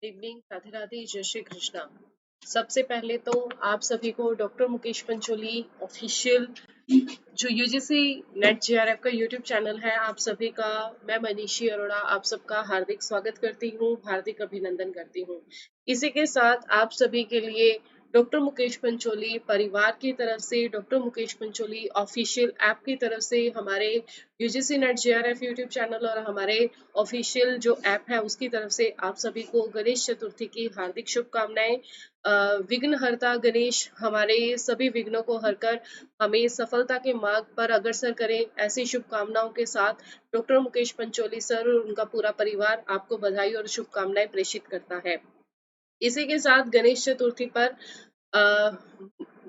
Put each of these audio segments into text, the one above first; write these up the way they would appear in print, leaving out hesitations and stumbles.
Evening, Radhe Radhe, जय श्री कृष्णा। सबसे पहले तो आप सभी को डॉक्टर मुकेश पंचोली ऑफिशियल जो यूजीसी नेट जेआरएफ का यूट्यूब चैनल है, आप सभी का मैं मनीषी अरोड़ा आप सबका हार्दिक स्वागत करती हूँ, हार्दिक अभिनंदन करती हूँ। इसी के साथ आप सभी के लिए डॉक्टर मुकेश पंचोली परिवार की तरफ से, doctor Mukesh Pancholi official app की तरफ से, हमारे UGC net JRF YouTube channel और हमारे ऑफिशियल जो ऐप है उसकी तरफ से आप सभी को गणेश चतुर्थी की हार्दिक शुभकामनाएं। विघ्नहर्ता गणेश हमारे सभी विघ्नों को हरकर हमें सफलता के मार्ग पर अग्रसर करें, ऐसी शुभकामनाओं के साथ डॉक्टर मुकेश पंचोली सर और उनका पूरा परिवार आपको बधाई और शुभकामनाएं प्रेषित करता है। इसी के साथ गणेश चतुर्थी पर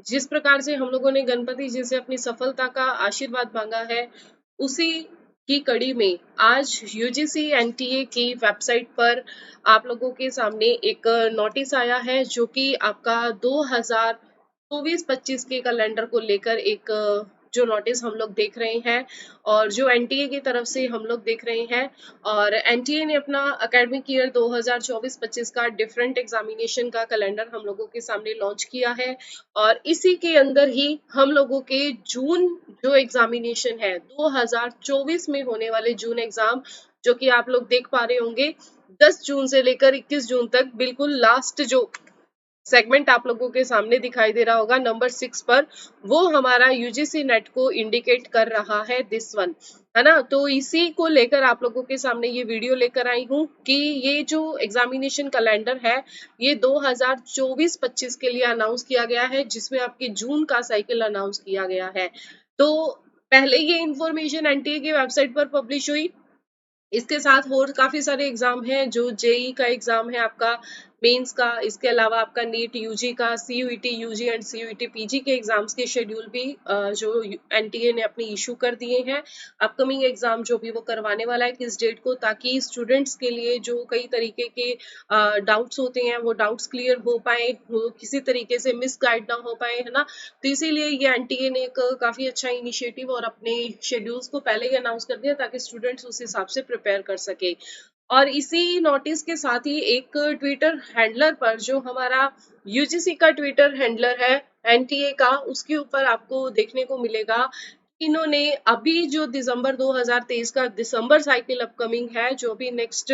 जिस प्रकार से हम लोगों ने गणपति जी से अपनी सफलता का आशीर्वाद मांगा है, उसी की कड़ी में आज यूजीसी एनटीए की वेबसाइट पर आप लोगों के सामने एक नोटिस आया है, जो कि आपका 2024-25 के कैलेंडर को लेकर एक जो नोटिस हम लोग देख रहे हैं और जो एनटीए की तरफ से हम लोग देख रहे हैं। और एनटीए ने अपना एकेडमिक ईयर 2024-25 का डिफरेंट एग्जामिनेशन का कैलेंडर हम लोगों के सामने लॉन्च किया है और इसी के अंदर ही हम लोगों के जून जो एग्जामिनेशन है 2024 में होने वाले जून एग्जाम, जो कि आप लोग देख पा रहे होंगे 10 जून से लेकर 21 जून तक, बिल्कुल लास्ट जो सेगमेंट आप लोगों के सामने दिखाई दे रहा होगा नंबर 6 पर, वो हमारा यूजीसी नेट को इंडिकेट कर रहा है, दिस वन है ना। तो इसी को लेकर आप लोगों के सामने ये वीडियो लेकर आई हूँ कि ये जो एग्जामिनेशन कैलेंडर है ये 2024-25 के लिए अनाउंस किया गया है, जिसमें आपके जून का साइकिल अनाउंस किया गया है। तो पहले ये इंफॉर्मेशन एनटीए की वेबसाइट पर पब्लिश हुई। इसके साथ और काफी सारे एग्जाम हैं, जो जेई का एग्जाम है आपका, मेंस का, इसके अलावा आपका नीट यूजी का, CUET UG and CUET PG के एग्जाम्स के शेड्यूल भी जो एनटीए ने अपनी इशू कर दिए हैं। अपकमिंग एग्जाम जो भी वो करवाने वाला है किस डेट को, ताकि स्टूडेंट्स के लिए जो कई तरीके के डाउट्स होते हैं वो डाउट्स क्लियर हो पाए, वो किसी तरीके से मिसगाइड ना हो पाए, है ना। तो इसीलिए ये एनटीए ने एक काफी अच्छा इनिशिएटिव और अपने शेड्यूल्स को पहले ही अनाउंस कर दिया, ताकि स्टूडेंट्स उस हिसाब से प्रिपेयर कर सके। और इसी नोटिस के साथ ही एक ट्विटर हैंडलर पर, जो हमारा यूजीसी का ट्विटर हैंडलर है एनटीए का, उसके ऊपर आपको देखने को मिलेगा इन्होंने अभी जो दिसंबर 2023 का दिसंबर साइकिल अपकमिंग है, जो भी नेक्स्ट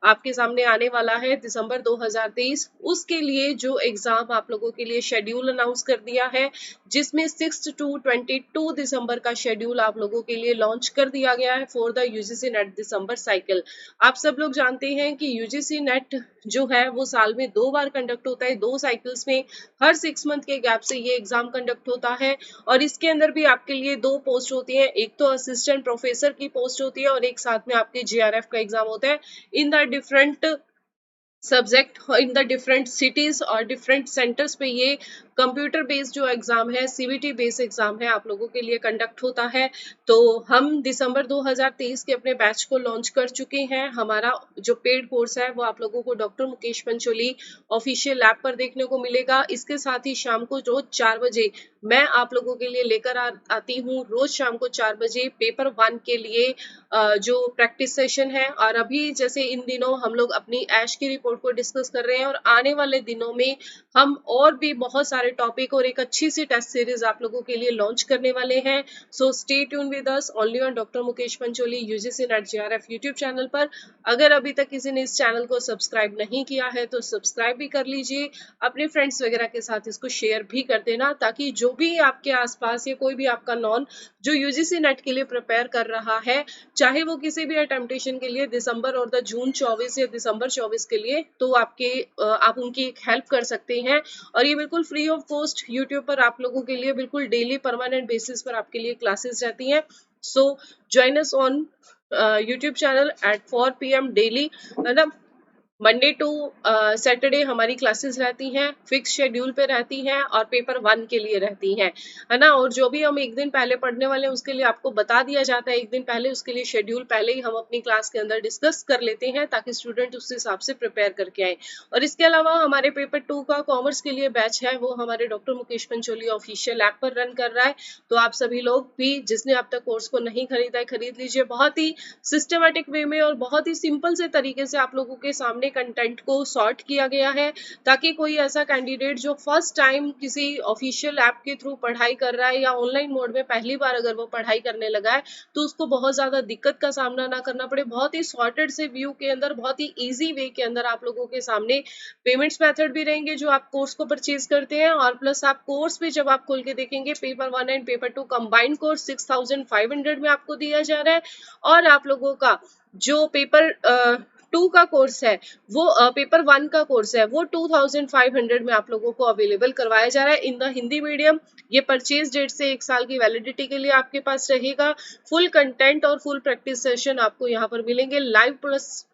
आपके सामने आने वाला है दिसंबर 2023, उसके लिए जो एग्जाम आप लोगों के लिए शेड्यूल अनाउंस कर दिया है, जिसमें 6 to 22 दिसंबर का शेड्यूल आप लोगों के लिए लॉन्च कर दिया गया है for the UGC net December cycle. आप सब लोग जानते हैं कि यूजीसी नेट जो है वो साल में 2 बार कंडक्ट होता है, 2 साइकिल्स में, हर 6 मंथ के गैप से ये एग्जाम कंडक्ट होता है। और इसके अंदर भी आपके लिए 2 पोस्ट होती है, एक तो असिस्टेंट प्रोफेसर की पोस्ट होती है और एक साथ में आपके जेआरएफ का एग्जाम होता है in the different subject in the different cities और डिफरेंट सेंटर्स पे। ये कंप्यूटर बेस्ड जो एग्जाम है, सीबीटी बेस्ड एग्जाम है, आप लोगों के लिए कंडक्ट होता है। तो हम दिसंबर 2023 के अपने बैच को लॉन्च कर चुके हैं। हमारा जो पेड कोर्स है वो आप लोगों को doctor Mukesh Pancholi official app पर देखने को मिलेगा। इसके साथ ही शाम को रोज 4 बजे मैं आप लोगों के लिए लेकर आती हूँ, रोज शाम को 4 बजे पेपर 1 के लिए जो प्रैक्टिस सेशन है। और अभी जैसे इन दिनों हम लोग अपनी ऐश की रिपोर्ट को डिस्कस कर रहे हैं, और आने वाले दिनों में हम और भी बहुत सारे टॉपिक और एक अच्छी सी टेस्ट सीरीज आप लोगों के लिए लॉन्च करने वाले हैं। So stay tune with us only on doctor Mukesh Pancholi UGC net JRF YouTube channel पर। अगर अभी तक किसी ने इस चैनल को सब्सक्राइब नहीं किया है तो सब्सक्राइब भी कर लीजिए, अपने फ्रेंड्स वगैरह के साथ इसको शेयर भी कर देना, ताकि जो भी आपके आसपास या कोई भी आपका नॉन जो यूजीसी नेट के लिए प्रिपेयर कर रहा है, चाहे वो किसी भी अटेम्प्टेशन के लिए दिसंबर और द जून 24 या दिसंबर 24 के लिए, तो आप उनकी हेल्प कर सकते हैं। और ये बिल्कुल फ्री ऑफ कॉस्ट यूट्यूब पर आप लोगों के लिए बिल्कुल डेली परमानेंट बेसिस पर आपके लिए क्लासेस रहती हैं। सो join us on YouTube channel at 4 PM daily, है ना। मंडे टू सैटरडे हमारी क्लासेस रहती हैं, फिक्स शेड्यूल पे रहती हैं और पेपर 1 के लिए रहती हैं, है ना। और जो भी हम एक दिन पहले पढ़ने वाले हैं उसके लिए आपको बता दिया जाता है एक दिन पहले, उसके लिए शेड्यूल पहले ही हम अपनी क्लास के अंदर डिस्कस कर लेते हैं, ताकि स्टूडेंट उस हिसाब से प्रिपेयर करके आए। और इसके अलावा हमारे पेपर 2 का कॉमर्स के लिए बैच है, वो हमारे doctor Mukesh Pancholi official app पर रन कर रहा है। तो आप सभी लोग भी जिसने अब तक कोर्स को नहीं खरीदा है खरीद लीजिए। बहुत ही सिस्टमेटिक वे में और बहुत ही सिंपल से तरीके से आप लोगों के सामने सामने कंटेंट को सॉर्ट किया गया है, ताकि कोई ऐसा कैंडिडेट जो फर्स्ट टाइम किसी ऑफिशियल ऐप के थ्रू पढ़ाई कर रहा है या ऑनलाइन मोड में पहली बार अगर वो पढ़ाई करने लगा है, तो उसको बहुत ज्यादा दिक्कत का सामना ना करना पड़े। बहुत ही सॉर्टेड से व्यू के अंदर, बहुत ही ईजी वे के अंदर आप लोगों के सामने पेमेंट्स मेथड भी रहेंगे जो आप कोर्स को परचेज करते हैं, और प्लस आप कोर्स भी जब आप खोल के देखेंगे, paper 1 and paper 2 combined course 6500 में आपको दिया जा रहा है, और आप लोगों का जो पेपर 2 का कोर्स है वो पेपर 1 का कोर्स है वो 2500 में आप लोगों को अवेलेबल करवाया जा रहा है इन द हिंदी मीडियम। ये परचेज डेट से 1 साल की वैलिडिटी के लिए आपके पास रहेगा। फुल कंटेंट और फुल प्रैक्टिस सेशन आपको यहाँ पर मिलेंगे। लाइव प्लस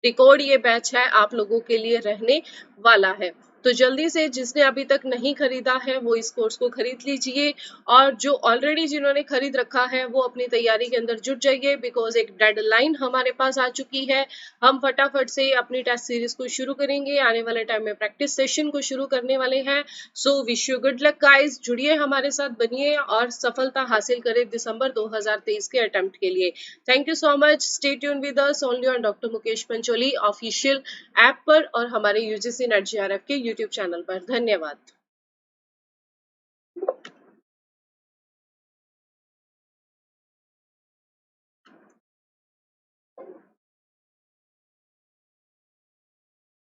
रिकॉर्ड ये बैच है आप लोगों के लिए रहने वाला है। तो जल्दी से जिसने अभी तक नहीं खरीदा है वो इस कोर्स को खरीद लीजिए, और जो ऑलरेडी जिन्होंने खरीद रखा है वो अपनी तैयारी के अंदर जुट जाइए, बिकॉज एक डेडलाइन हमारे पास आ चुकी है। हम फटाफट से अपनी टेस्ट सीरीज को शुरू करेंगे, आने वाले टाइम में प्रैक्टिस सेशन को शुरू करने वाले हैं। So wish you good luck guys, जुड़िए हमारे साथ, बनिए और सफलता हासिल करें दिसंबर 2023 के अटेम्प्ट के लिए। Thank you so much. Stay tune with us only on doctor Mukesh Pancholi official app पर और हमारे यूजीसी नेट जेआरएफ के यूट्यूब चैनल पर। धन्यवाद।